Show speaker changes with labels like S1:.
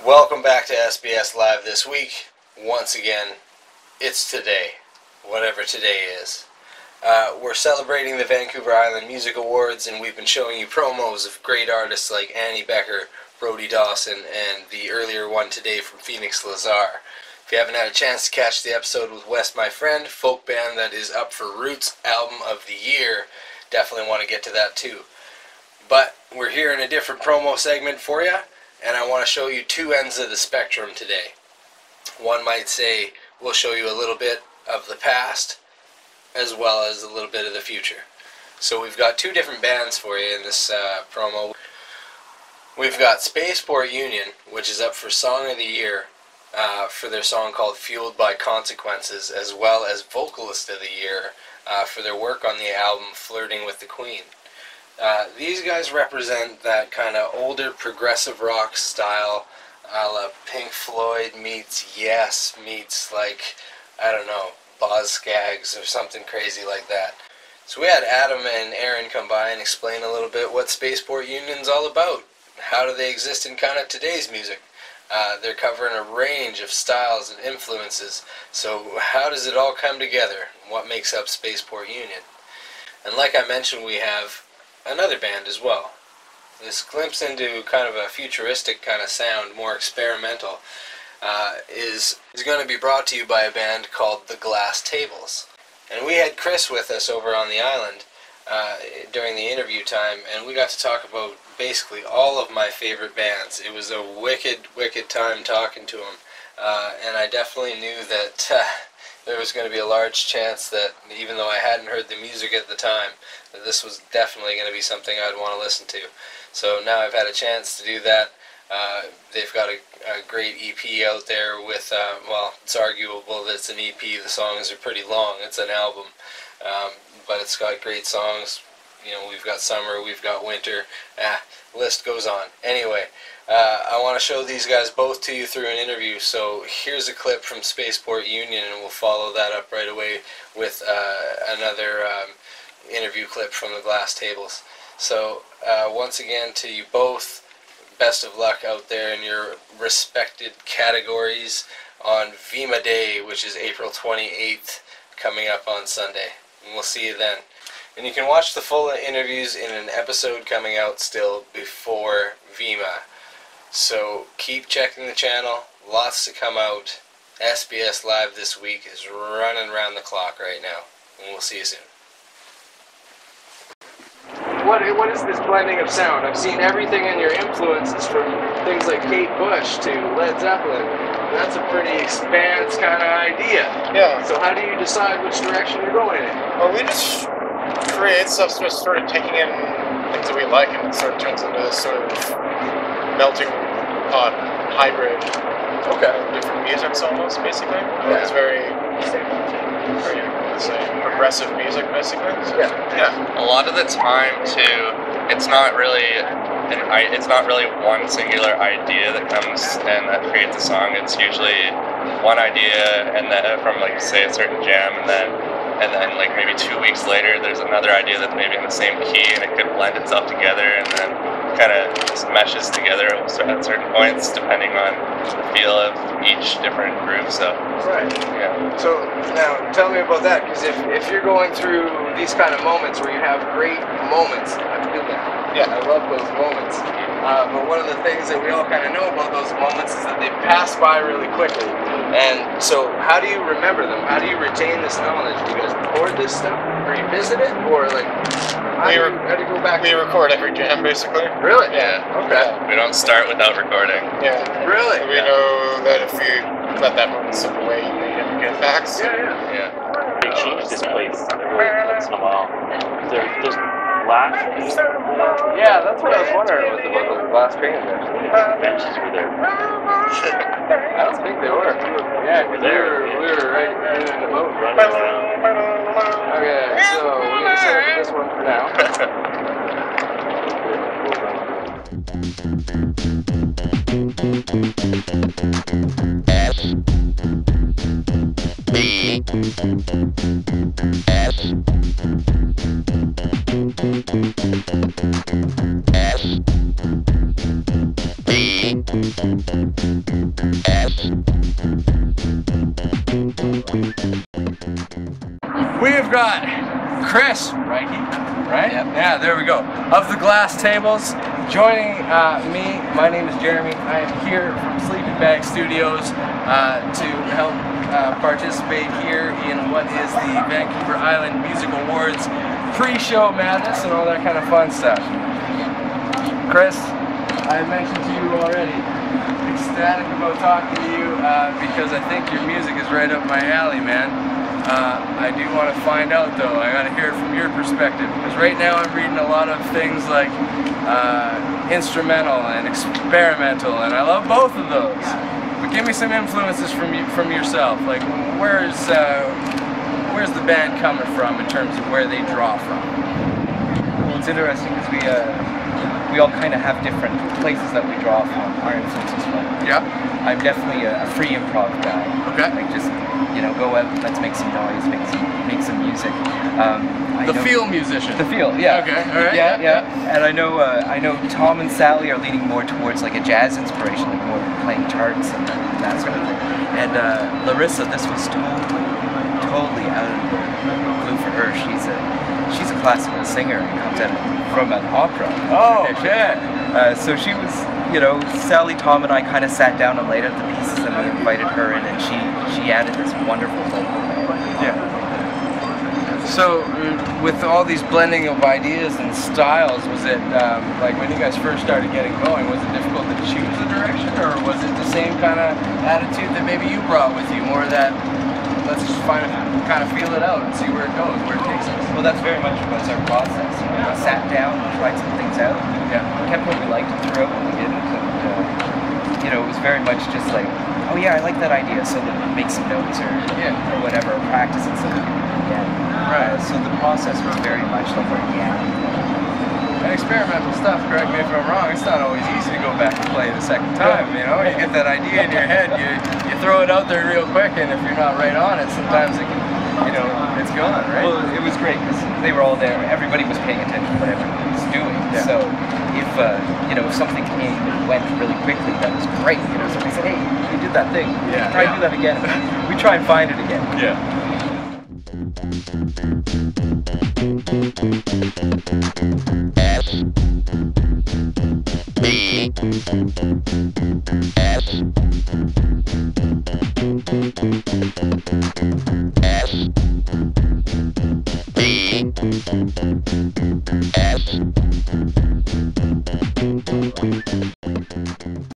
S1: Welcome back to SBS Live this week. Once again, it's today, whatever today is. We're celebrating the Vancouver Island Music Awards, and we've been showing you promos of great artists like Annie Becker, Brody Dawson, and the earlier one today from Phoenix Lazar. If you haven't had a chance to catch the episode with West My Friend, folk band that is up for Roots Album of the Year, definitely want to get to that too. But we're here in a different promo segment for you, and I want to show you two ends of the spectrum today. One might say we'll show you a little bit of the past as well as a little bit of the future. So we've got two different bands for you in this promo. We've got Spaceport Union, which is up for Song of the Year for their song called Fueled by Consequences, as well as Vocalist of the Year for their work on the album Flirting With The Queen. These guys represent that kind of older progressive rock style, a la Pink Floyd meets Yes meets, like, I don't know, Boz Scaggs or something crazy like that. So we had Adam and Aaron come by and explain a little bit what Spaceport Union's all about. How do they exist in kind of today's music? They're covering a range of styles and influences. So how does it all come together? What makes up Spaceport Union? And like I mentioned, we have another band as well. This glimpse into kind of a futuristic kind of sound, more experimental, is going to be brought to you by a band called The Glass Tables. And we had Chris with us over on the island during the interview time, and we got to talk about basically all of my favorite bands. It was a wicked time talking to him, and I definitely knew that there was going to be a large chance that, even though I hadn't heard the music at the time, that this was definitely going to be something I'd want to listen to. So now I've had a chance to do that. They've got a great EP out there with, well, it's arguable that it's an EP. The songs are pretty long. It's an album. But it's got great songs. You know, we've got summer, we've got winter. List goes on. Anyway, I want to show these guys both to you through an interview. So here's a clip from Spaceport Union, and we'll follow that up right away with another interview clip from the Glass Tables. So once again, to you both, best of luck out there in your respected categories on VIMA Day, which is April 28th, coming up on Sunday. And we'll see you then. And you can watch the full interviews in an episode coming out still before VIMA. So keep checking the channel. Lots to come out. SBS Live this week is running around the clock right now. And we'll see you soon. What is this blending of sound? I've seen everything in your influences, from things like Kate Bush to Led Zeppelin. That's a pretty expansive kind of idea.
S2: Yeah.
S1: So how do you decide which direction you're going in?
S2: Well, we just create stuff, just sort of taking in things that we like, and it sort of turns into this sort of melting pot hybrid.
S1: Okay.
S2: Different musics almost, basically.
S1: Yeah.
S2: It's very progressive music, basically. So,
S1: yeah.
S3: A lot of the time, too, it's not really one singular idea that comes and that creates a song. It's usually one idea, and then from, like, say, a certain jam, and then like maybe 2 weeks later, there's another idea that's maybe in the same key, and it could blend itself together, and then kind of meshes together at certain points, depending on the feel of each different group. So
S1: right.
S3: Yeah.
S1: So now tell me about that, because if you're going through these kind of moments where you have great moments, I feel that. Yeah, I love those moments. But one of the things that we all kind of know about those moments is that they pass by really quickly. And so how do you remember them? How do you retain this knowledge? Do you guys record this stuff? Or you visit it? Or like, how do you go back?
S2: We record every jam, basically.
S1: Really?
S3: Yeah.
S1: Okay.
S3: We don't start without recording.
S2: Yeah.
S1: Really?
S2: We know that if you let that moment slip away, you may never get it back. So.
S3: Yeah.
S4: They change this place every once in a while. They're just glass.
S1: Yeah, that's what I was wondering about the glass painting there.
S4: Benches were there.
S1: I don't think they were. Yeah, because they were We've got Chris, Rieche, right? Yep. Yeah, there we go. Of the Glass Tables, joining me. My name is Jeremy. I am here from sleepingbagstudios to help participate here in what is the Vancouver Island Music Awards pre-show madness and all that kind of fun stuff. Chris, I mentioned to you already, ecstatic about talking to you because I think your music is right up my alley, man. I do want to find out though, I gotta hear it from your perspective, because right now I'm reading a lot of things like instrumental and experimental, and I love both of those. But give me some influences from yourself, like where's the band coming from in terms of where they draw from?
S5: Well, it's interesting because we all kind of have different places that we draw from, our influences from.
S1: Yeah.
S5: I'm definitely a free improv guy.
S1: Okay.
S5: Like just, you know, go out, let's make some noise, make some music.
S1: The feel musician.
S5: The feel, yeah.
S1: Okay, all right.
S5: Yeah. And I know Tom and Sally are leaning more towards like a jazz inspiration, like more playing charts and that sort of thing. And Larissa, this was totally out of the blue for her. She's a classical singer and comes out from an opera.
S1: Oh, okay.
S5: So she was, you know, Sally, Tom, and I kind of sat down and laid out the pieces, and we invited her in, and she added this wonderful vocal.
S1: Yeah. So, with all these blending of ideas and styles, was it like when you guys first started getting going? Was it difficult to choose the direction, or was it the same kind of attitude that maybe you brought with you, more of that? Let's just kind of feel it out and see where it goes, where it takes us.
S5: Well, that's very much was our process. You know, we sat down and tried some things out.
S1: Yeah.
S5: Kept what we liked and threw out what we didn't. And, you know, it was very much just like, oh yeah, I like that idea, so then make some notes or whatever, or practice it so that we can do it again.
S1: Right.
S5: So the process was very much like organic.
S1: And experimental stuff, correct me if I'm wrong, it's not always easy to go back and play the second time, you know? You get that idea in your head, you throw it out there real quick, and if you're not right on it, sometimes it can, you know, it's gone, right?
S5: Well, it was great because they were all there, everybody was paying attention to what everybody was doing, so if, you know, if something came and went really quickly, that was great, you know, somebody said, hey, you did that thing, try and do that again, we try and find it again.
S1: Yeah.